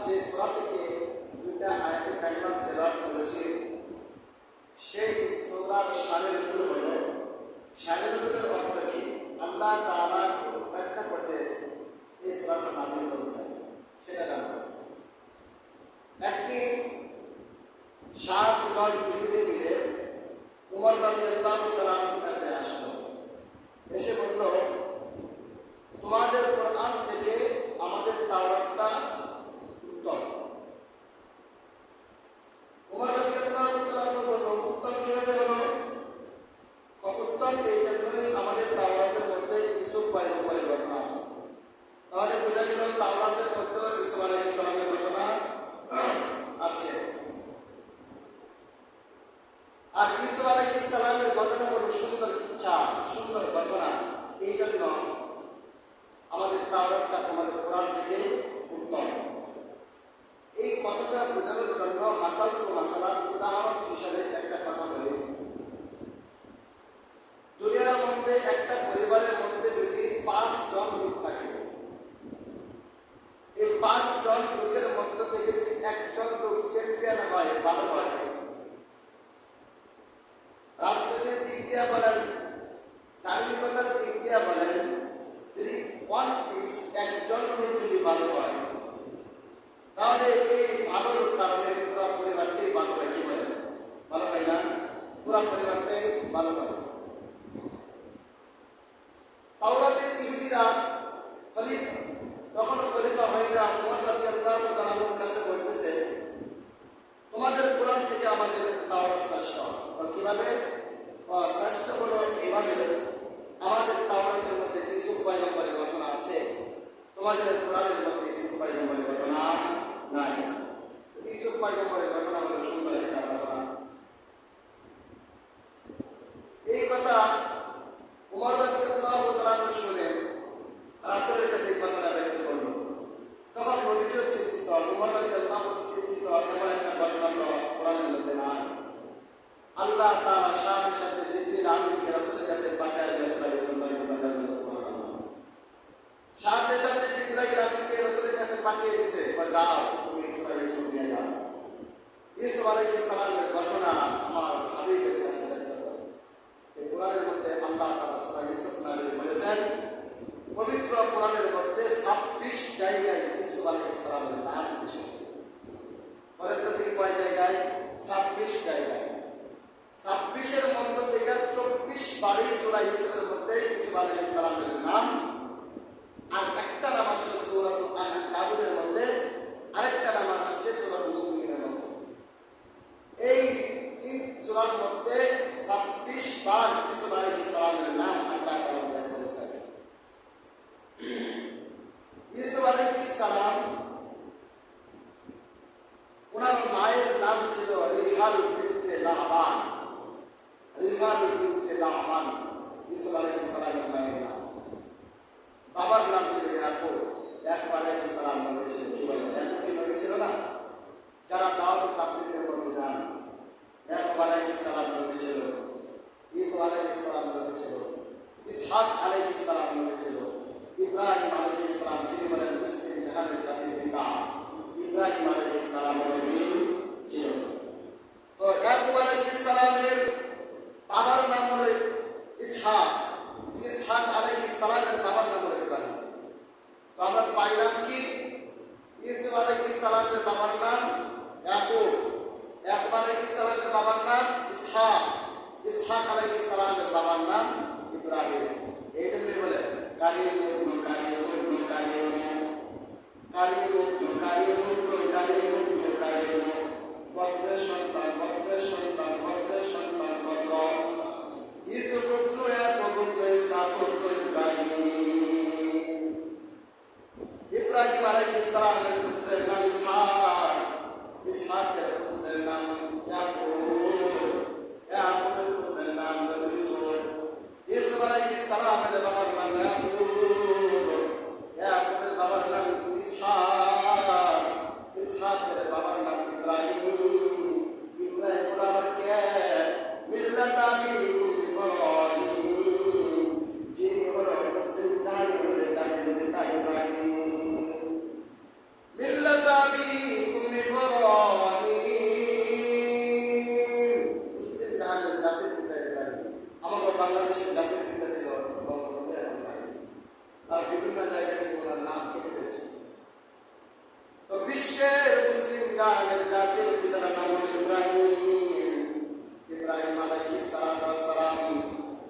যে সূরা থেকে দুইটা আয়াতে কারিমা তেলাওয়াত করেছি, সেই সূরার শানের শুরু হলো। শানের নজুলের অর্থ কি? আল্লাহ তাআলা ব্যাখ্যা করতে এই সূরাটা নাযিল করেছেন সেটা জানবো। একদিন 7 জন ইহুদি মিলে উমর রাদিয়াল্লাহু তাআলার কাছে আসলো, এসে বলল, তোমাদের কোরআন থেকে আমাদের তাওরাতটা উত্তম। উমর রাদিয়াল্লাহু তাআলা বলল, উত্তম কিভাবে হলো? উত্তম এই জন্যই আমাদের তাওরাতের মধ্যে ইউসুফ পয়গম্বরের ঘটনা আছে। তাহলে বোঝা গেল তাওরাতের মধ্যে ইউসুফ আলাইহিস সালামের ঘটনা আছে। আর ইউসুফ আলাইহিস সালামের ঘটনা হলো সুন্দর ইচ্ছা, সুন্দর ঘটনা, এই জন্য আমাদের তাওরাতটা তোমাদের কোরআন থেকে উত্তম। এই কথাটা বোঝানোর জন্য মাসালার উদাহরণ হিসাবে একটা কথা বলি। দুনিয়ার মধ্যে একটা পরিবারের মধ্যে যদি 5 জন লোক থাকে, এই 5 জন লোকের মধ্যে থেকে যদি একজন লোক চ্যাম্পিয়ন হয়, ভালো হয়, রাজনীতির দিক দিয়ে বলেন, ধার্মিকতার দিক দিয়ে বলেন, যদি একজন লোক যদি ভালো হয়, তাহলে এই ভালোর কারণে পুরো পরিবারটাই ভালো হয়। কি বলে? ভালো হয় না? পুরো পরিবারটাই ভালো হয়। তাওরাতের ইহুদিরা খলিফা, তখন খলিফা ভাইরা উমর রাদিয়াল্লাহু তাআলার কাছে বলতেছে, তোমাদের কোরআন থেকে আমাদের তাওরাত শ্রেষ্ঠ। কিভাবে শ্রেষ্ঠ হলো? এইভাবে, আমাদের তাওরাতের মধ্যে ইউসুফ পয়গম্বরের ঘটনা আছে, তোমাদের কোরআনের মধ্যে ইউসুফ পয়গম্বরের ঘটনা নাই। ইউসুফ পয়গম্বরের ঘটনা হলো সুন্দর একটা ঘটনা। এই কথা উমর রাদিয়াল্লাহু তাআলা শুনে রাসূলের কাছে এই কথাটা ব্যক্ত করল। তখন নবীও চিন্তিত, উমর রাদিয়াল্লাহু চিন্তিত, এমন একটা ঘটনা তো কোরআনের মধ্যে নাই। আল্লাহ তাআলা সাথে সাথে জিবরিল আমিনকে রাসূলের কাছে পাঠায় দিয়েছেন। সাথে সাথে জিবরাইল আমিনকে রাসূলের কাছে পাঠিয়ে দিয়েছে, যাও তুমি সূরা ইউসুফ নিয়ে যাও। ইউসুফ আলাইহিস সালামের ঘটনা আমার হাবিবের কাছে দেখতে পাবে। এই কোরআনের মধ্যে আল্লাহ তাআলা সূরা ইউসুফ নাযিল করেছেন। পবিত্র কোরআনের মধ্যে 26 জায়গায় ইউসুফ আলাইহিস সালামের নাম এসেছে। পরে তো কি কয় জায়গায়? 26 জায়গায়। 26 এর মধ্যে থেকে 24 বারে সূরা ইউসুফের মধ্যে ইউসুফ আলাইহিস সালামের নাম, আর একটা নাম আসছে সূরাতুল আনকাবুতের মধ্যে, আরেকটা নাম আসছে সূরাতুল মুমিনের মধ্যে। এই 3 সূরার মধ্যে 26 বার ইউসুফ আলাইহিস সালামের নাম আল্লাহ তাআলা উল্লেখ করেছেন। ইউসুফ আলাইহিস সালাম, ওনার মায়ের নাম ছিল রিহাল বিনতে লাবান। রিহাল বিনতে লাবান ইউসুফ আলাইহিস সালামের মায়ের নাম। বাবার নাম ছিল ইয়াকুব। ইয়াকুব আলাইহিস সালাম নবী ছিল। কি বলেন? ইয়াকুব কি নবী ছিল না? যারা দাওয়াত তাবলীগের মধ্যে যান, ইয়াকুব আলাইহিস সালাম নবী ছিল, ইসা আলাইহিস সালাম নবী ছিল, ইসহাক আলাইহিস সালাম নবী ছিল, ইব্রাহিম আলাইহিস সালাম, যিনি বলেন মুসলিম জাহানের জাতির পিতা, ইব্রাহিম আলাইহিস সালাম নবী ছিল। তো ইয়াকুব আলাইহিস সালামের বাবার নাম হলো ইসহাক। ইসহাক আলাইহিস সালামের বাবার নাম হলো ইব্রাহিম। তো আমরা পাইলাম কি? ইউসুফ আলাইহিস সালামের বাবার নাম ইয়াকুব, ইয়াকুব আলাইহিস সালামের বাবার নাম ইসহাক, ইসহাক আলাইহিস সালামের বাবার নাম ইব্রাহিম। এই জন্যই বলে কারিমুন কারিমুন কারিমুন কারিমুন কারিমুন কারিমুন কারিমুন, বদ্রের সন্তান বদ্রের সন্তান বদ্রের সন্তান বদ্র, ইউসুফ পুত্র ইয়াকুব পুত্র ইসহাক পুত্র ইব্রাহিম। ইব্রাহিম আলাইহিস সালামের পুত্রের নাম ইসহাক, ইসহাকের পুত্রের নাম ইয়াকুব, ইয়াকুবের পুত্রের নাম ইউসুফ। ইউসুফ আলাইহিস সালামের বাবার নাম ইয়াকুব, ইয়াকুবের বাবার নাম ইসহাক, ইসহাকের বাবার নাম ইব্রাহিম। ইব্রাহিম আবার কে? মিল্লাত আবিকুম ইব্রাহিম, যিনি হলো মুসলিম জাতির পিতা ইব্রাহিম। মিল্লাত আবিকুম বিশ্বের মুসলিম জাতির পিতার নাম হল ইব্রাহিম। ইব্রাহিম আলাইহিস সালাম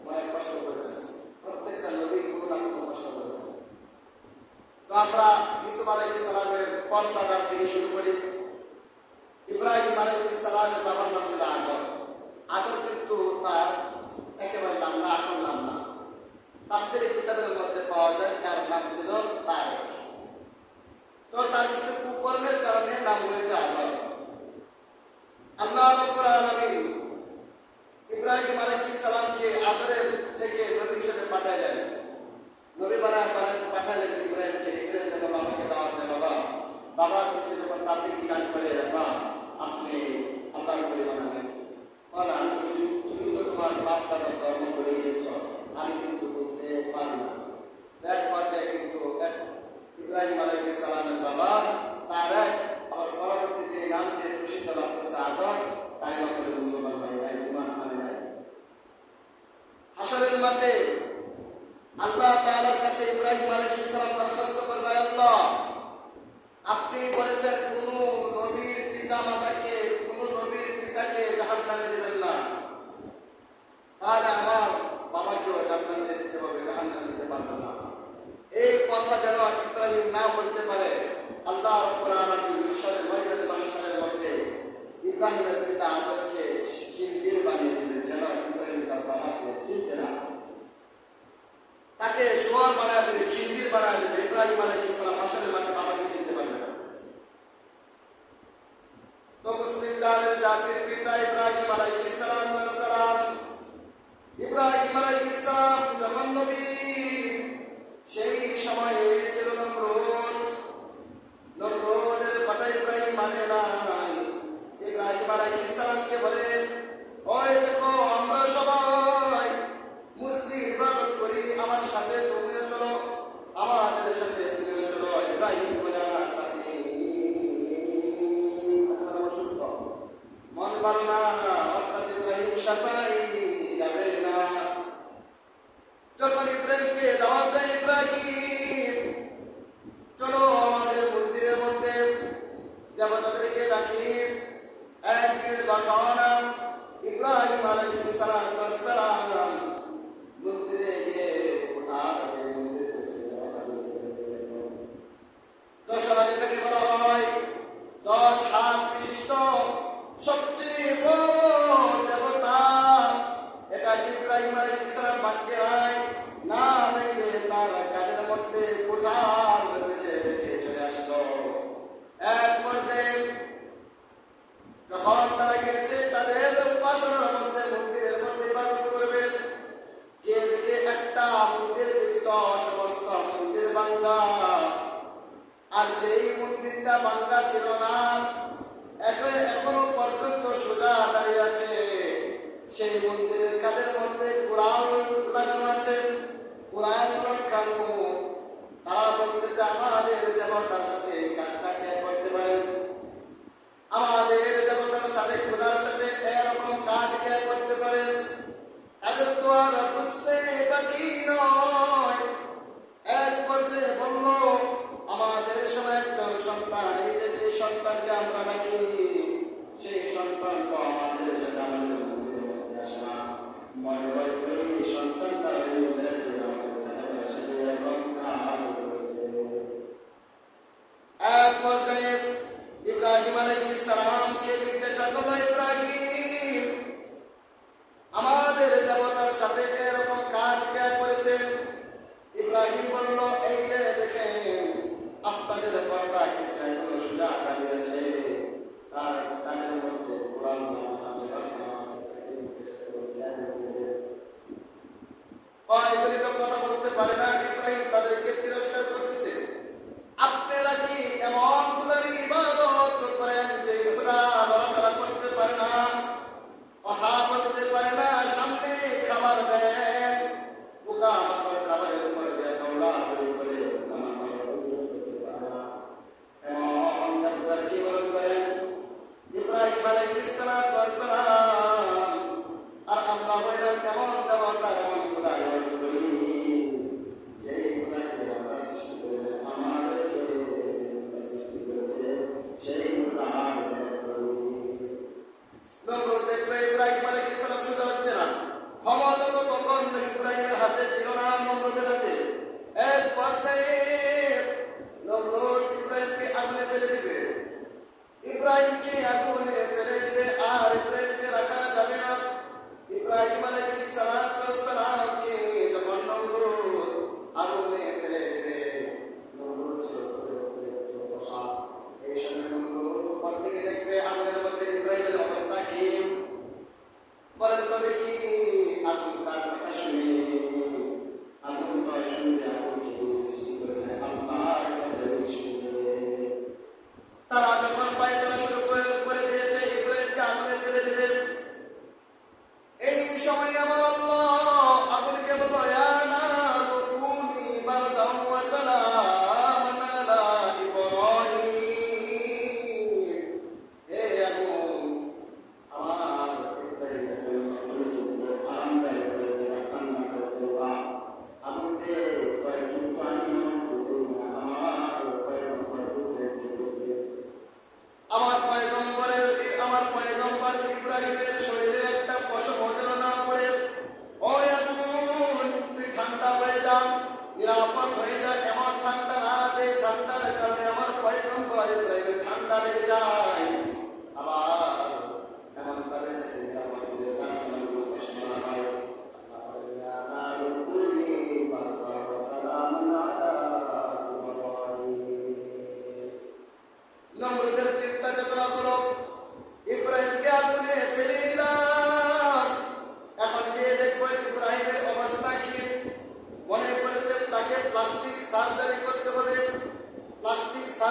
অনেক কষ্ট করেছেন, প্রত্যেকটা নবী কোনো না কোনো কষ্ট করেছেন। তো আমরা ইউসুফ আলাইহিস সালামের পর্দাদার থেকে শুরু করি। ইব্রাহিম আলাইহিস সালামের বাবার নাম ছিল আজর। আজর কিন্তু তার একেবারে নাম না, আসল নাম না। তাফসীরে কিতাবের মধ্যে পাওয়া যায় তার নাম ছিল তারেক। তো তার কিছু কুকর্মের কারণে নাম হয়েছে আজর। আল্লাহ রাব্বুল আলামিন ইব্রাহিম আলাইহিস সালামকে আজরের থেকে নবী হিসেবে পাঠালেন। নবী বানায় পাঠালেন ইব্রাহিমকে। ইব্রাহিম যখন বাবাকে দাওয়াত দেয়, বাবার কাছে যখন আপনি কি কাজ করে, বা আপনি আল্লাহর বলি বানাবেন, বলা তুমি তো তোমার বাপ দাদার ধর্ম করে গিয়েছ, আমি কিন্তু করতে পারি না। এক পর্যায়ে কিন্তু ইব্রাহিম আলাইহিস সালামের বাবা তারেক আবার পরবর্তী যে নাম দিয়ে প্রসিদ্ধ লাভ করছে আজর, তাই করে মুসলমান হয় নাই, ঈমান আনে নাই। হাসরের মাঠে আল্লাহ তাআলার কাছে ইব্রাহিম আলাইহিস সালাম দরখাস্ত করবে, আল্লাহ আপনি বলেছেন কোন নবীর পিতাকে জাহান্নামে দিবেন না, তাহলে আমার বাবাকেও জান্নাতে দিতে হবে, জাহান্নামে দিতে পারবেন না। এই কথা যেন ইব্রাহিম না বলতে পারে, আল্লাহ রাব্বুল আলামিন হাসরের ময়দানে মাহশরের মধ্যে ইব্রাহিমের পিতা আজরকে খিলজির বানিয়ে দিলেন, যেন ইব্রাহিম তার বাবাকে চিনতে না, তাকে শুয়োর বানায় দিলে, খিলজির বানায় দিলে, ইব্রাহিম আলাইহিস সালাম হাসরের মাঠে বাবাকে চিনতে পারবে না। তো মুসলিম জাতির পিতা ইব্রাহিম আলাইহিস সালাম, ইব্রাহিম আলাইহিস সালাম যখন নবী, সেই সময়ে ছিল নমরুদের কথা ইব্রাহিম মানে নাই। ইব্রাহিম আলাইহিস সালামকে বলে, ওই দেখো আমরা সবাই মূর্তির ইবাদত করি, আমার সাথে তুমিও চলো, আমাদের সাথে তুমিও চলো। ইব্রাহিম বলে, আমার সাথে অসুস্থ, মন ভালো না, অর্থাৎ ইব্রাহিম সাথেই যাবে না। যখন ইব্রাহিমকে দাওয়াত দেয়, ইব্রাহিম চলো আমাদের মন্দিরের মধ্যে দেবতাদেরকে ডাকি। একদিনের ঘটনা, ইব্রাহিম আলাইহিস সালাম মন্দিরে গিয়ে দশরাতে তাকে বলা হয় 10 হাত বিশিষ্ট সবচেয়ে বড় দেবতা। এটা ইব্রাহিম আলাইহিস সালাম বাক্যে নাই, না মেঘে তার কাদের মধ্যে কোঠার ভেতরে রেখে চলে আসলো। এক পর্যায়ে যখন তারা গেছে তাদের উপাসনার মধ্যে, মন্দিরের মধ্যে ইবাদত করবে, কে দেখে একটা মন্দির ব্যতীত সমস্ত মন্দির ভাঙ্গা। আর যেই মন্দিরটা ভাঙ্গা ছিল না, এখনো পর্যন্ত সোজা দাঁড়িয়ে আছে, সেই মন্দিরের কাদের মধ্যে কোরআন লাগানো আছে, কোরআন লটকানো। তারা বলতেছে, আমাদের দেবতার সাথে এই কাজটা কে করতে পারে, আমাদের দেবতার সাথে খোদার সাথে এরকম কাজ কে করতে পারে। তাদের তো আর বুঝতে বাকি নয়। এক পর্যায়ে বলল, আমাদের সময় একজন সন্তান, এই যে সন্তানকে আমরা ডাকি, সেই সন্তান তো আমাদের সাথে আমাদের মন্দিরের মধ্যে আসে না। মনে হয় এই সন্তানটা এক পর্যায়ে ইব্রাহিম আলাইহিস সালামকে জিজ্ঞাসা করলো, ইব্রাহিম আমাদের দেবতার সাথে এরকম কাজ কে করেছে? ইব্রাহিম বলল, এই যে দেখেন আপনাদের পর্দা কিন্তু এখনো সোজা দাঁড়িয়ে আছে, তার কানের মধ্যে কোরআন আছে, তাকে জিজ্ঞাসা করলো কে করেছে। এগুলি তো কথা বলতে পারে না। ইব্রাহিম তাদেরকে তিরস্কার করতেছে, আপনারা কি এমন খোদার ইবাদত করেন যে খোদা নড়াচড়া করতে পারে না, কথা বলতে পারে না, সামনে খাবার দেন, পোকা মাকড় খাবারের উপরে দিয়ে কামড়া করে এমন খোদার ইবাদত করেন ইব্রাহিম আলাইহিস সালাম। আর আমরা হইলাম এমন দেবতা, এমন খোদা ইবাদত করি।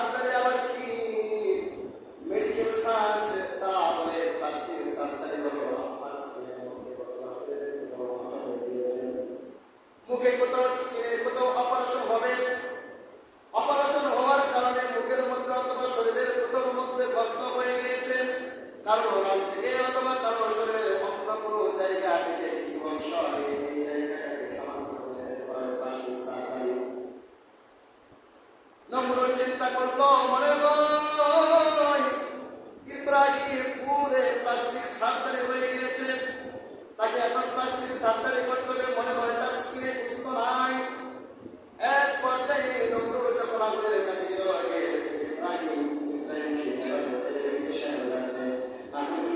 সার্জারি আবার কি মেডিকেল সার্চ, তারপরে প্লাস্টিক সার্জারি হলো, আমার স্কিনের মধ্যে কত শরীরের কোথাও ক্ষত হয়ে গিয়েছে, মুখে কোথাও স্কিনের কোথাও অপারেশন হবে, অপারেশন হওয়ার কারণে মুখের মধ্যে অথবা শরীরের কোথাও মধ্যে গর্ত হয়ে গিয়েছে, কারো রান থেকে অথবা কারো শরীরের অন্য কোনো জায়গা থেকে কিছু অংশ এই জায়গাটাকে সমান করে প্লাস্টিক সার্জারি। নমরুদ চিন্তা করলো, মনে হয় ইব্রাহিম পুরে প্লাস্টিক সার্জারি হয়ে গিয়েছে, তাকে এখন প্লাস্টিক সার্জারি করতে হবে, মনে হয় তার স্কিনে সুস্থ নাই। এক পর্যায়ে নমরুদ যখন আগুনের কাছে গেল, আগুন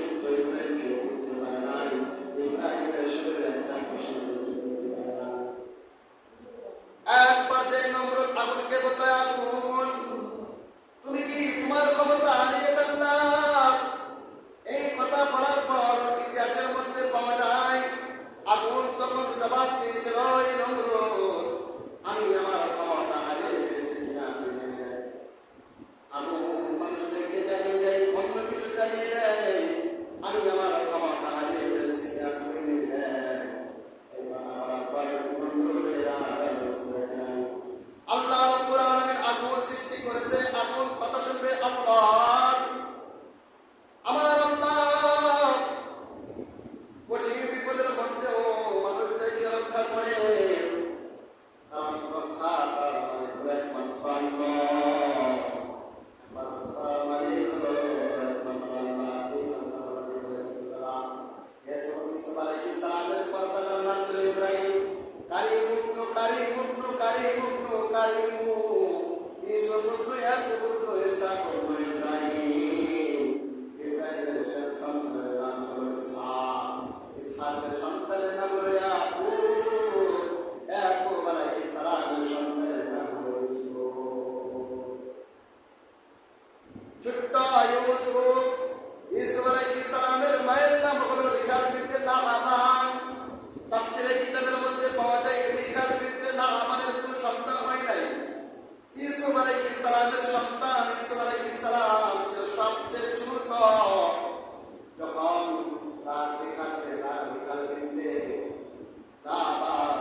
কিন্তু ইব্রাহিমকে বুঝতে পারে নাই, ইব্রাহিমের শরীরে একটা ফসল করতে পারে না। এক পর্যায়ে নমরুদ আগুনকে বলতে, আগুন তুমি কি তোমার ক্ষমতা হারিয়ে ফেললা? এই কথা বলার পর ইতিহাসের মধ্যে পাওয়া যায় আগুন তখন জবাব দিয়েছিল, এই নমরুদ আমি আমার ক্ষমতা হারিয়ে ফেলেছি কিনা তুমি জেনে দেয়। আগুন মানুষদেরকে জানিয়ে দেয়, অন্য কিছু জানিয়ে দেয়, আমি আমার ক্ষমতা হারিয়ে ফেলেছি কিনা তুমি জেনে দেয়। এই কথা বলার পর নমরুদের আর বুঝতে পারে না। আল্লাহ রাব্বুল আলামিন আগুন সৃষ্টি করেছে, আগুন কথা শুনবে আল্লাহ, আমার আল্লাহ কঠিন বিপদের মধ্যেও মানুষদেরকে রক্ষা করে, কারণ রক্ষা করার মানে একমাত্র আল্লাহ, হেফাজত করার মানে একমাত্র আল্লাহ। ইউসুফ আলাইহিস সালামের পরদাদার নাম ছিল ইব্রাহিম। কারিম ইবনু কারিম ইবনু কারিম ইবনু কারিম, ইউসুফ ইবনু ইয়াকুব ইবনু ইসহাক ইবনু ইব্রাহিম। ইব্রাহিমের সন্তানের নাম হলো ইসহাক, ইসহাকের সন্তানের নাম হলো ইয়াকুব, ইয়াকুব আলাইহিস সালামের সন্তানের নাম হলো ইউসুফ। ছোট্ট ইউসুফ, ইউসুফ আলাইহিস সালামের মায়ের নাম হলো রিহাল বিনতে নাআমান। তাফসীরে কিতাবের মধ্যে পাওয়া যায় রিহাল বিনতে নাআমানের কোনো সন্তান হয় নাই। ইউসুফ আলাইহিস সালামের সন্তান ইউসুফ আলাইহিস সালাম ছিল সবচেয়ে ছোট। যখন রিহাল বিনতে নাআমান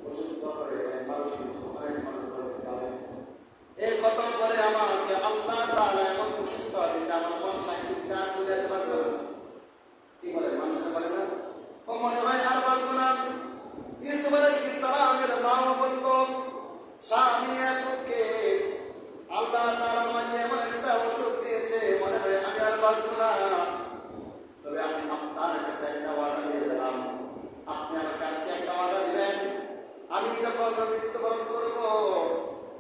অসুস্থ হয়ে যায়, মানুষ কিন্তু অনেক মানুষ বলতে পারে এই কথা বলে, আমাকে আল্লাহ তাআলা এমন অসুস্থ দিয়েছে, আমার মন সাক্ষী দিয়েছে, আর বুঝাতে পারবো না। কি বলে মানুষরা বলে না, ও মনে হয় আর বাঁচবো না। ইউসুফ আলাইহিস সালামের মাও বলতো, স্বামী ইয়াকুবকে আল্লাহ তাআলা আমাকে এমন একটা ওষুধ দিয়েছে, মনে হয় আমি আর বাঁচবো না। তবে আমি আপনার কাছে একটা ওয়াদা দিয়ে দিলাম, আপনি আমাকে আজকে একটা ওয়াদা দিবেন, আমি যখন মৃত্যুবরণ করবো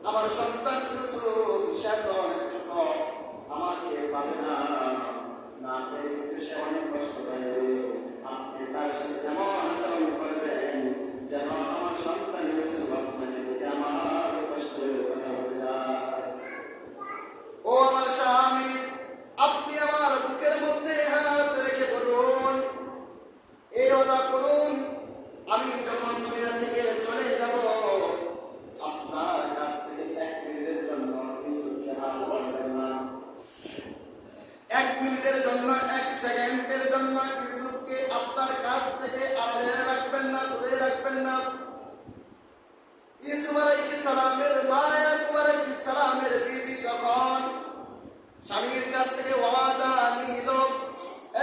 আমার সন্তান ইউসুফ সে তো অনেক ছোট, আমাকে পাবে না, না পেয়ে কিন্তু সে অনেক কষ্ট পাবে। আপনি তার সাথে এমন আচরণ করবেন যেন আমার সন্তান ইউসুফ আপনাকে দেখে আমার কষ্টের কথা বলে যায়। ও আমার স্বামী, আপনি আমার বুকের মধ্যে হাত রেখে বলুন, এই ওয়াদা করুন, আমি যখন দুনিয়া থেকে চলে যাব আপনার কাছ থেকে এক মিনিটের জন্য ইউসুফকে হাত করবেন না। এক মিনিটের জন্য, এক সেকেন্ডের জন্য ইউসুফকে আপনার কাছ থেকে আড়ালে রাখবেন না, দূরে রাখবেন না। ইউসুফ আলাইহিস সালামের মা ইয়াকুব আলাইহিস সালামের বিবি যখন স্বামীর কাছ থেকে ওয়াদা নিল,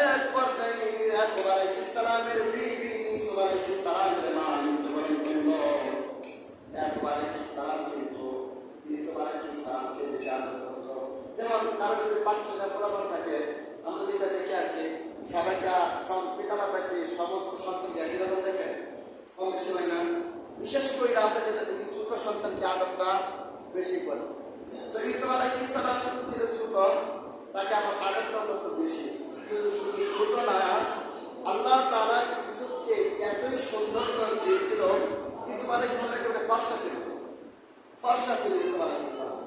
এক পর্যায়ে ইয়াকুব আলাইহিস সালামের বিবি ইউসুফ আলাইহিস সালামের মা মৃত্যুবরণ করল। ইয়াকুব আলাইহিস সালাম কিন্তু ইউসুফ আলাইহিস সালামকে বেশি আদর করত। যেমন কারো যদি বাচ্চারা বরাবর থাকে, আমরা যেটা দেখি আর কি, সবাইকে পিতা মাতাকে সমস্ত সন্তানকে একই রকম দেখে, কম বেশি হয় না। বিশেষ করে আমরা যেটা দেখি ছোট সন্তানকে আদরটা বেশি করে। তো ইউসুফ আলাইহিস সালাম ছিল ছোট, তাকে আমার আদরটা কত বেশি। শুধু ছোট না, আল্লাহ তাআলা ইউসুফকে এতই সুন্দর করে দিয়েছিল। ইউসুফ আলাইহিস সালাম একটা ফর্সা ছিল, ফর্সা ছিল ইউসুফ আলাইহিস সালাম।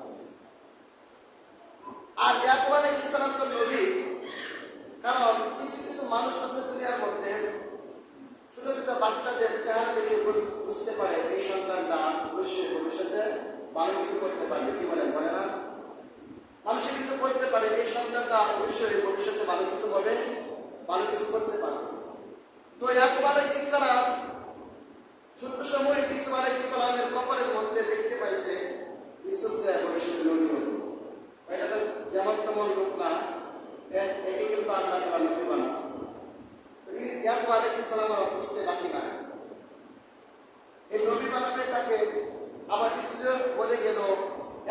আর ইয়াকুব আলাইহিস সালাম তো নবী, কারণ কিছু কিছু মানুষ আছে দুনিয়ার মধ্যে ছোট ছোট বাচ্চাদের চেহারা দেখে বুঝতে পারে এই সন্তানটা অবশ্যই ভবিষ্যতে ভালো কিছু করতে পারবে। কি বলেন, বলে না? মানুষে কিন্তু বলতে পারে এই সন্তানটা অবশ্যই ভবিষ্যতে ভালো কিছু হবে, ভালো কিছু করতে পারবে। তো ইয়াকুব আলাইহিস সালাম ছোট্ট সময় ইউসুফ আলাইহিস সালামের কপালের মধ্যে দেখতে পাইছে ইউসুফ যে ভবিষ্যতে নবী হবে। এটা তো যেমন তেমন লোক না, একে কিন্তু আল্লাহ তাআলা নবী বানান। তো ইয়াকুব আলাইহিস সালাম আর বুঝতে বাকি না, এই নবী বানাবে তাকে। আবার স্ত্রী বলে গেল,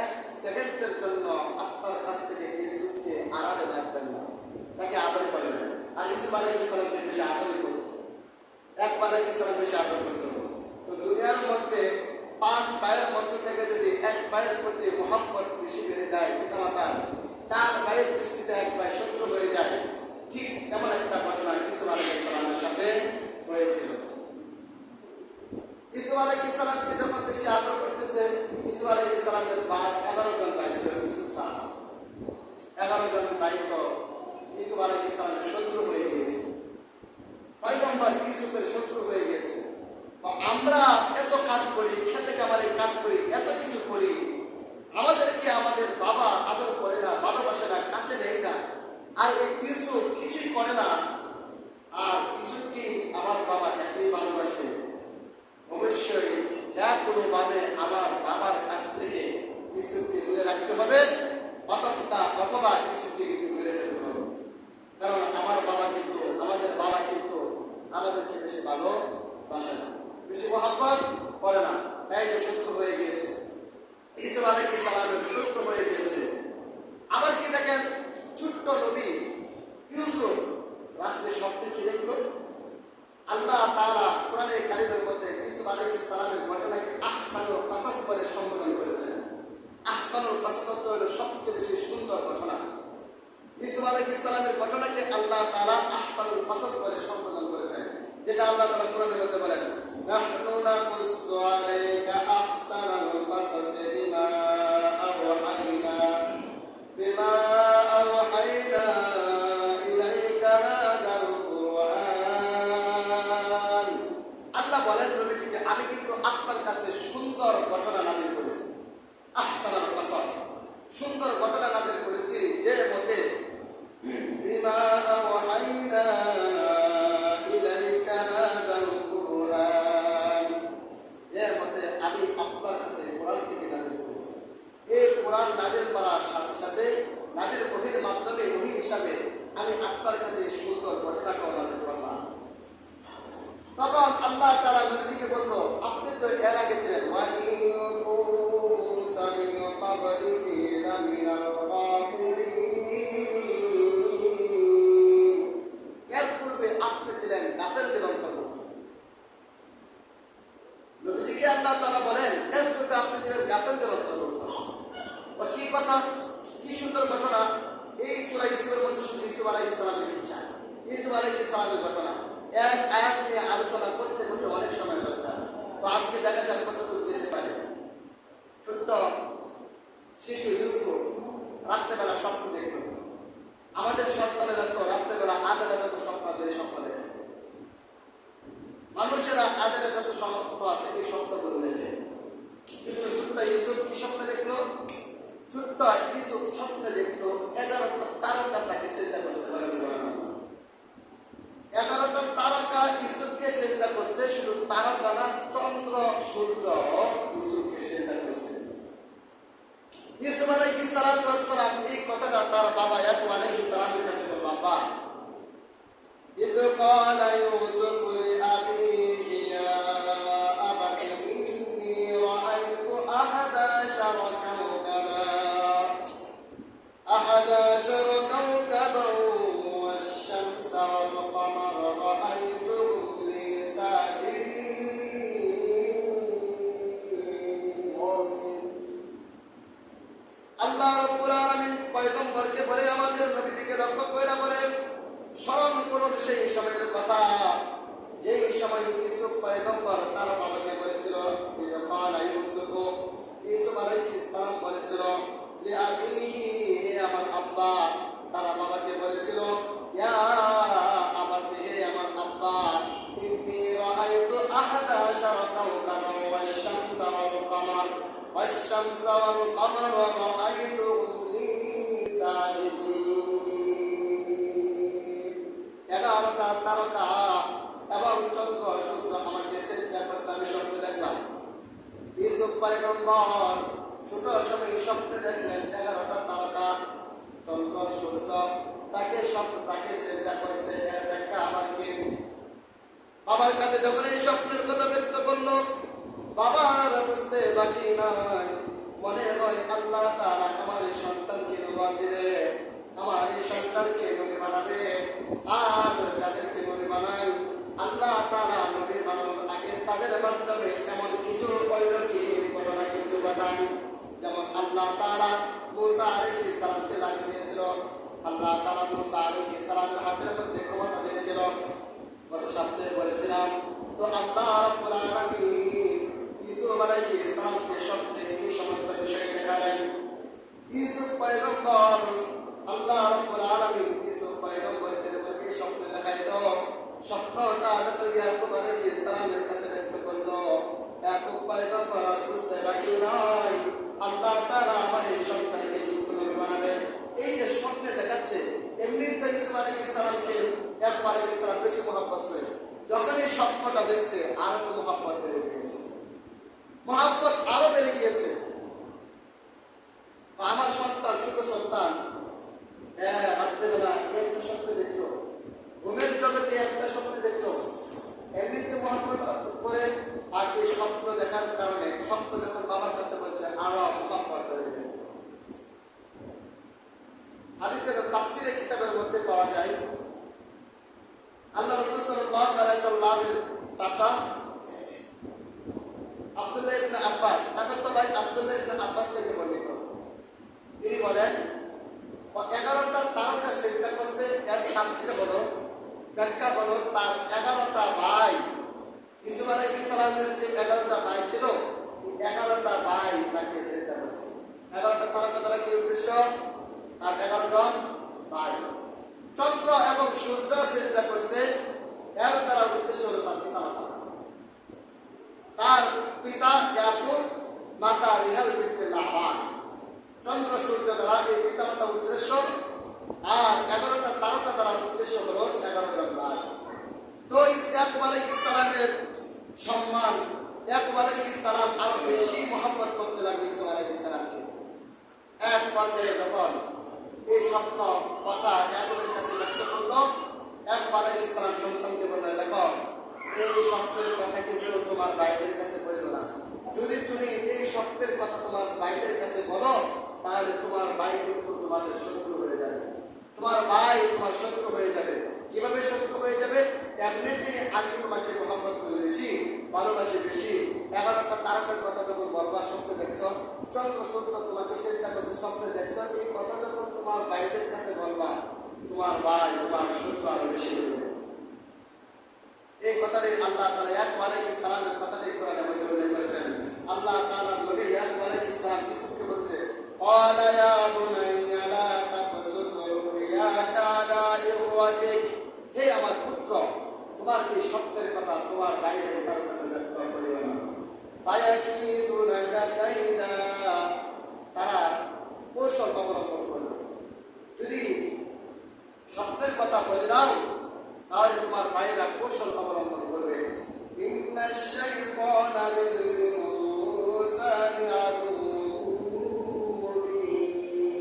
এক সেকেন্ডের জন্য আপনার কাছ থেকে ইউসুফকে আড়ালে রাখবেন না, তাকে আদর করবেন। আর ইউসুফ আলাইহিস সালামকে বেশি আদরই করতেন, ইয়াকুব আলাইহিস সালাম বেশি আদর করতেন। তো দুনিয়ার মধ্যে 5 ভাইয়ের মধ্যে থেকে যদি এক ভাইয়ের প্রতি মহব্বত বেশি বেড়ে যায়, পিতামাতার 4 ভাইয়ের দৃষ্টিতে এক ভাই শত্রু হয়ে যায়, ঠিক তেমন একটা ঘটনা ইউসুফ আলাইহিস সালামের সাথে হয়েছিল। ইউসুফ আলাইহিস সালামকে যখন বেশি আদর করতেছে, ইউসুফ আলাইহিস সালামের 11 জন ভাই ছিল ইউসুফ ছাড়া। 11 জন ভাই তো ইউসুফ আলাইহিস সালামের শত্রু হয়ে গিয়েছে, পয়গম্বর ইউসুফের শত্রু হয়ে গিয়েছে। আমরা এত কাজ করি, খেতে কামারে কাজ করি, এত কিছু করি, আমাদেরকে আমাদের বাবা আদর করে না, ভালোবাসে না, কাছে নেই না। আর এই ইউসুফ কিছুই করে না, আর ইউসুফকে আমার বাবা এতই ভালোবাসে। অবশ্যই যা কোনো ভাবে আমার বাবার কাছ থেকে ইউসুফকে দূরে রাখতে হবে, অথবা ইউসুফকে কিন্তু দূরে রাখতে হবে। কারণ আমার বাবা কিন্তু, আমাদের বাবা কিন্তু আমাদেরকে বেশি ভালোবাসে না, বেশি মহব্বত করে না। তাই যে শত্রু হয়ে গিয়েছে, ইউসুফ আলাইহিস সালামের শত্রু হয়ে গিয়েছে। আবার কি দেখেন, ছোট্ট নবী ইউসুফ রাত্রে স্বপ্নে কি দেখলো? আল্লাহ তাআলা কোরআনে কারীমের মধ্যে ইউসুফ আলাইহিস সালামের ঘটনাকে আহসানুল কাসাস বলে সম্বোধন করেছেন। আহসানুল কাসাস হলো সবচেয়ে বেশি সুন্দর ঘটনা। ইউসুফ আলাইহিস সালামের ঘটনাকে আল্লাহ তাআলা আহসানুল কাসাস বলে সম্বোধন করেছেন, যেটা আল্লাহ তাআলা কোরআনের মধ্যে বলেন, নাহনু নাকুসু আলাইকা আহসানুল কাসাস বিমা আওহাইনা ইলাইকা হাদাল কুরআন। আল্লাহ বলেন নবীজিকে, আমি কিন্তু আপনার কাছে সুন্দর ঘটনা নাযিল করেছি। আহসানুল কাসাস, সুন্দর ঘটনা নাযিল করেছি, যে মতে বিমা আওহাইনা ইলাইকা হাদাল কুরআন, যে মতে আমি আপনার কাছে কোরআনকে নাযিল করেছি। এই কোরআন নাযিল করার সাথে সাথে নাযিল ওহীর মাধ্যমে ওহী হিসাবে আমি আপনার কাছে সুন্দর ঘটনাটাও নাযিল করলাম। তখন আল্লাহ তাআলা নবীকে বলল, আপনি তো এর আগে ছিলেন, ওয়া ইন কুনতা মিন ক্বাবলিহি লামিনাল গাফিলিন, এর পূর্বে আপনি ছিলেন গাফেলদের অন্তর্ভুক্ত। নবীজিকে আল্লাহ তাআলা বলেন, এর পূর্বে আপনি ছিলেন গাফেলদের অন্তর্ভুক্ত। কি কথা, কি সুন্দর ঘটনা! এই সূরা ইউসুফের মধ্যে শুধু ইউসুফ আলাইহিস সালামের ইচ্ছা, ইউসুফ আলাইহিস সালামের ঘটনা এক আয়াত নিয়ে আলোচনা করতে করতে অনেক সময় দরকার। তো আজকে দেখা যাক কতটুকু যেতে পারে। ছোট্ট শিশু ইউসুফ রাত্রেবেলা স্বপ্ন দেখল। আমাদের সন্তানেরা তো রাত্রেবেলা আজারে যত স্বপ্ন আছে স্বপ্ন দেখে, মানুষেরা আজারে যত স্বপ্ন আছে এই স্বপ্নগুলো দেখে। কিন্তু ছোট্ট ইউসুফ কি স্বপ্ন দেখলো? ছোট্ট ইউসুফ স্বপ্নে দেখলো 11টা তারকা তাকে চিন্তা করছে। 11টা তারকা ইউসুফকে চিন্তা করছে, শুধু তারকা না, চন্দ্র সূর্য ইউসুফকে চিন্তা করছে। ইউসুফ আলাইহিস সালাতু ওয়াস সালাম এই কথাটা তার বাবা ইয়াকুব আলাইহিস সালামের কাছে বলল, বাবা, ইদ ক্বালা ইউসুফ লিআবিহি ইয়া আবাতি ইন্নী রাআইতু আহাদা আশারা কাওকাবান ওয়াশ-শামসা ওয়াল-কমারা রাআইতুহুম লি সাজিদিন। আল্লাহ রাব্বুল আলামিন পয়গম্বরকে বলে, আমাদের নবীজিকে লক্ষ্য করে বলেন, স্মরণ করুন সেই সময়ের কথা, যেই সময় ইউসুফ পয়গম্বর তার বাবাকে বলেছিল, ইউসুফ আলাইহিস সালাম বলেছিল, লিআবিহি, আমার আব্বা, তারা বাবাকে বলেছিল, ইয়া আবাতি, হে আমার আব্বা, ইন্নী রাআইতু আহাদা আশারা কাওকাবান ওয়াশ-শামসা ওয়াল-কমার রাআইতুহুম লি 11টা তারকা এবং চন্দ্র সূর্য আমাকে সেজদা করছে, আমি স্বপ্নে দেখলাম। ইউসুফ পয়গম্বর ছোট সময় স্বপ্নে দেখলেন 11টা তারকা চন্দ্র সূর্য তাকে সেজদা করছে। এর ব্যাখ্যা আমার কি? বাবার কাছে যখন এই স্বপ্নের কথা ব্যক্ত করলো, বাবার বুঝতে বাকি নাই। মনে হয় আল্লাহ তাআলা আমার এই সন্তানকে নবুয়ত দিবে, আমার এই সন্তানকে নবী বানাবে। আর যাদেরকে নবী বানায় আল্লাহ তাআলা নবী বানানোর আগে তাদের মাধ্যমে এমন কিছু অলৌকিক ঘটনা কিন্তু ঘটান। যেমন আল্লাহ তাআলা মূসা আলাইহিস সালামকে লাগিয়ে দিয়েছিল। আল্লাহ তাআলা মূসা আলাইহিস সালামের হাতের মধ্যে ক্ষমতা দিয়েছিল। গত সপ্তাহে বলেছিলাম। তো আল্লাহ রাব্বুল আলামিন ইউসুফ আলাইহিস সালামকে স্বপ্নে এই সমস্ত বিষয় দেখালেন। ইউসুফ পয়গম্বর আল্লাহ রাব্বুল আলামিন ইউসুফ পয়গম্বরকে যখন এই স্বপ্ন দেখাইলো, স্বপ্নটা যখন ইয়াকুব আলাইহিস সালামের কাছে ব্যক্ত করলো, ইয়াকুব পয়গম্বর বুঝতে বাকি নাই আল্লাহ তাআলা আমার এই সন্তানকে কিন্তু নবী বানাবে। এই যে স্বপ্নে দেখাচ্ছে, এমনি তো ইউসুফ আলাইহিস সালামকে ইয়াকুব আলাইহিস সালাম বেশি মহব্বত করে, যখন এই স্বপ্নটা দেখছে আরো তো মহব্বত বেড়ে গিয়েছে, মহব্বত আরো বেড়ে গিয়েছে। আমার সন্তান, ছোট সন্তান, রাত্রেবেলা একটা স্বপ্ন দেখলো, ঘুমের জগতে একটা স্বপ্ন দেখলো, এমনিতে মহব্বত করে। আর এই স্বপ্ন দেখার কারণে স্বপ্ন যখন বাবার কাছে বলছে আরো মহব্বত করে গেল। হাদিসের তাফসীরের কিতাবের মধ্যে পাওয়া যায়, আল্লাহ রাসূল সাল্লাল্লাহু আলাইহি সাল্লামের চাচা আব্দুল্লাহ ইবনে আব্বাস, চাচাতো ভাই আব্দুল্লাহ ইবনে আব্বাস থেকে বর্ণিত, তিনি বলেন 11টা তারকা সেজদা করছে। এর তাফসীর হলো, ব্যাখ্যা হলো, তার 11টা ভাই, ইউসুফ আলাইহিস সালামের যে 11টা ভাই ছিল, এই 11টা ভাই তাকে সেজদা করছে। 11টা তারকা দ্বারা কি উদ্দেশ্য? তার 11 জন ভাই। চন্দ্র এবং সূর্য সেজদা করছে, এর দ্বারা উদ্দেশ্য হলো তার পিতামাতা। তার পিতা ইয়াকুব, মাতা রিহাল বিনতে লাবান। চন্দ্র সূর্য দ্বারা এই পিতামাতা উদ্দেশ্য, আর 11টা তারকা দ্বারা উদ্দেশ্য হলো 11 জন ভাই। তো ইয়াকুব আলাইহিস সালামের সম্মান, ইয়াকুব আলাইহিস সালাম আরো বেশি মহব্বত করতে লাগলেন ইউসুফ আলাইহিস সালামকে। এক পর্যায়ে যখন এই স্বপ্ন কথা ইয়াকুবের কাছে ব্যক্ত করলো, ইয়াকুব আলাইহিস সালাম সন্তানকে বললেন, দেখো এই স্বপ্নের কথা কিন্তু তোমার ভাইদের কাছে বলো না। যদি তুমি এই স্বপ্নের কথা তোমার ভাইদের কাছে বলো, তাহলে তোমার ভাই কিন্তু তোমাদের শত্রু হয়ে যাবে, তোমার ভাই তোমার শত্রু হয়ে যাবে। কিভাবে শত্রু হয়ে যাবে? এমনিতে আমি তোমাকে মহব্বত করে বেশি, ভালোবাসি বেশি। 11টা তারকার কথা যখন বলবা, স্বপ্নে দেখছো, চন্দ্র সূর্য তোমাকে সেজদা করতে স্বপ্নে দেখছো, এই কথা যখন তোমার ভাইদের কাছে বলবা, তোমার ভাই তোমার শত্রু আরো বেশি হবে। এই কথাটাই আল্লাহ তাআলা ইয়াকুব আলাইহিস সালামের কথাটাই কোরআনের মধ্যে উল্লেখ করেছেন। আল্লাহ তাআলা নবী ইয়াকুব আলাইহিস সালাম ইউসুফকে বলেছে, ক্বালা ইয়া বুনাইয়া লা তাকসুস রুয়াকা আলা ইখওয়াতিক, হে আমার পুত্র, তোমার এই স্বপ্নের কথা তোমার ভাইদের কাছে ব্যক্ত করিও না। ফায়াকিদু লাকা কাইদা, তারা কৌশল অবলম্বন করবে। যদি স্বপ্নের কথা বলে দাও, তাহলে তোমার ভাইরা কৌশল অবলম্বন করবে। ইন্নাশ শাইতানা লিল ইনসানি আদুউম মুবিন,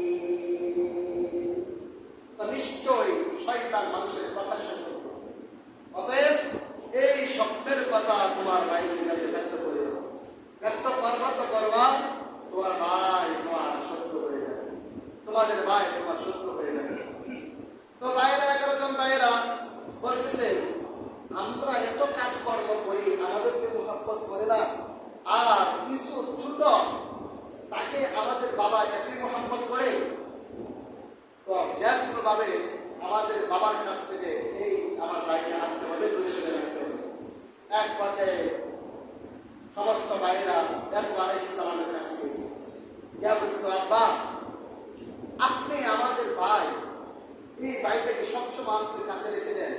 নিশ্চয়ই শয়তান মানুষের প্রকাশ্য শত্রু। অতএব এই স্বপ্নের কথা তোমার ভাইয়ের কাছে ব্যক্ত করিও। ব্যক্ত করবা তো করবা, তোমার ভাই তোমার শত্রু হয়ে যাবে, তোমাদের ভাই তোমার শত্রু হয়ে যাবে। তো ভাইয়েরা 11 জন ভাইয়েরা বলতেছে, আমরা এত কাজকর্ম করি, আমাদেরকে মহব্বত করে না, আর কিছু ছোট তাকে আমাদের বাবা এতই মহব্বত করে, তো যে কোনো ভাবে আমাদের বাবার কাছ থেকে এই আমার ভাইকে আনতে হবে, দূরে সরে রাখতে হবে। এক পর্যায়ে সমস্ত ভাইরা ইয়াকুব আলাইহিস সালামের কাছে গেছে, ইয়া বলতেছে, আব্বা আপনি আমাদের ভাই, এই ভাইটাকে সবসময় আপনি কাছে রেখে দেন,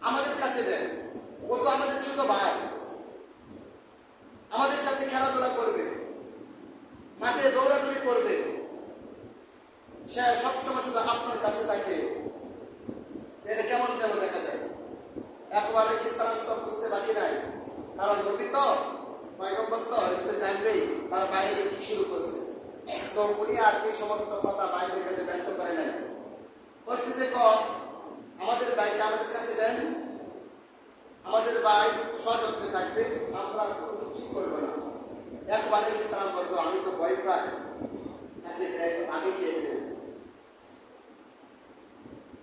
আমাদের কাছে দেন। ও তো আমাদের ছোট ভাই, আমাদের সাথে খেলাধুলা করবে, মাঠে দৌড়াদৌড়ি করবে, সে সবসময় শুধু আপনার কাছে থাকে, এটা কেমন কেন দেখা যায়? একবার ইসলাম তো বুঝতে বাকি নাই, কারণ নবী তো পয়গম্বর তো একটু জানবেই তার বাইরে কি শুরু করছে। তো উনি আর কি সমস্ত কথা বাইরের কাছে ব্যক্ত করে নেন, বলতেছে আমাদের ভাইকে আমাদের কাছে দেন, আমাদের ভাই সযত্নে থাকবে, আমরা কোনো কিছুই করবো না। একবার ইসলাম বলতো আমি তো ভয় পাই, আগে খেয়ে ফেলবো।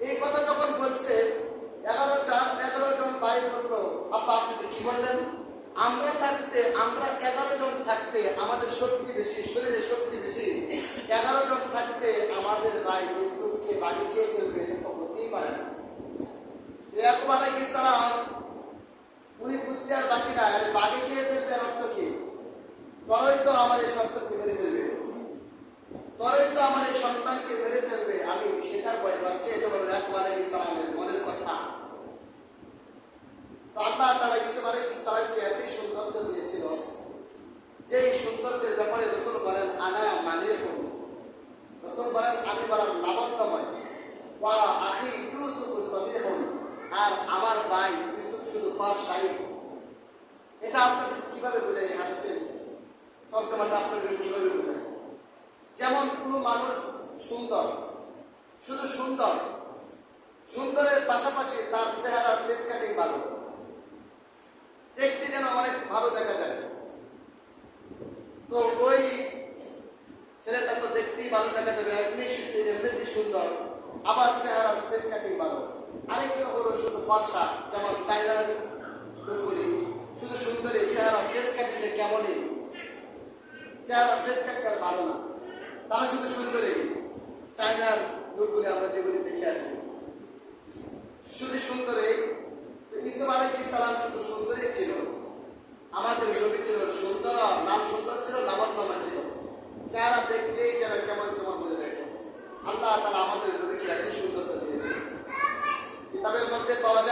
এই কথা যখন বলছে 11 জন ভাই বললো, আব্বা আপনি কি বললেন? আমরা 11 জন থাকতে আমাদের শক্তি বেশি, শরীরে শক্তি বেশি, 11 জন থাকতে আমাদের ভাই ইউসুফকে বাড়ি খেয়ে ফেলবে, এটা তো হতেই পারে না। ইয়াকুব আলাইহিস সালাম উনি বুঝতে আর বাকি না, আরে বাড়ি খেয়ে ফেলবে এর অর্থ কি? তরই তো আমার এই সন্তানকে মেরে ফেলবে, তরই তো আমার এই সন্তানকে মেরে ফেলবে, আমি সেটার ভয় পাচ্ছি। এটা হলো ইয়াকুব আলাইহিস সালামের মনের কথা। তো আল্লাহ তাআলা ইউসুফ আলাইহিস সালামকে এত সৌন্দর্য দিয়েছিল, যে এই সৌন্দর্যের ব্যাপারে রাসূল বলেন আনা মালিকুন, রাসূল বলেন আমি বলেন লাবণ্যময়, ওয়া আখি ইউসুফ সাবিহুন, আর আমার ভাই ইউসুফ শুধু ফারসাই। এটা আপনাদের কিভাবে বোঝায়? এই হাদিসের তর্জমাটা আপনাদের কিভাবে বোঝায়? যেমন কোনো মানুষ সুন্দর, শুধু সুন্দর, সুন্দরের পাশাপাশি তার চেহারা ফেস কাটিং ভালো, দেখতে যেন অনেক ভালো দেখা যায়, তো ওই ছেলেটা তো দেখতেই ভালো দেখা যাবে, এমনিতে সুন্দর, আবার চেহারা ফেস কাটিং ভালো। আরেকটা হলো শুধু ফর্সা, যেমন চাইনার লোকগুলি শুধু সুন্দরী, চেহারা ফেস কাটিংটা কেমনই, চেহারা ফেস কাটিং ভালো না, তারা শুধু সুন্দরী। চাইনার লোকগুলি আমরা যেগুলি দেখি আর কি, শুধু সুন্দরী। ইউসুফ আলাইহিস সালাম শুধু সুন্দরী ছিল, আমাদের নবী ছিল সুন্দর, নাম সুন্দর ছিল, লাবণ্যময় ছিল, চেহারা দেখলেই যেন কেমন কেমন বলে রাখে। আল্লাহ তাআলা আমাদের নবীকে এত সুন্দরতা দিয়েছে। কিতাবের মধ্যে পাওয়া যায়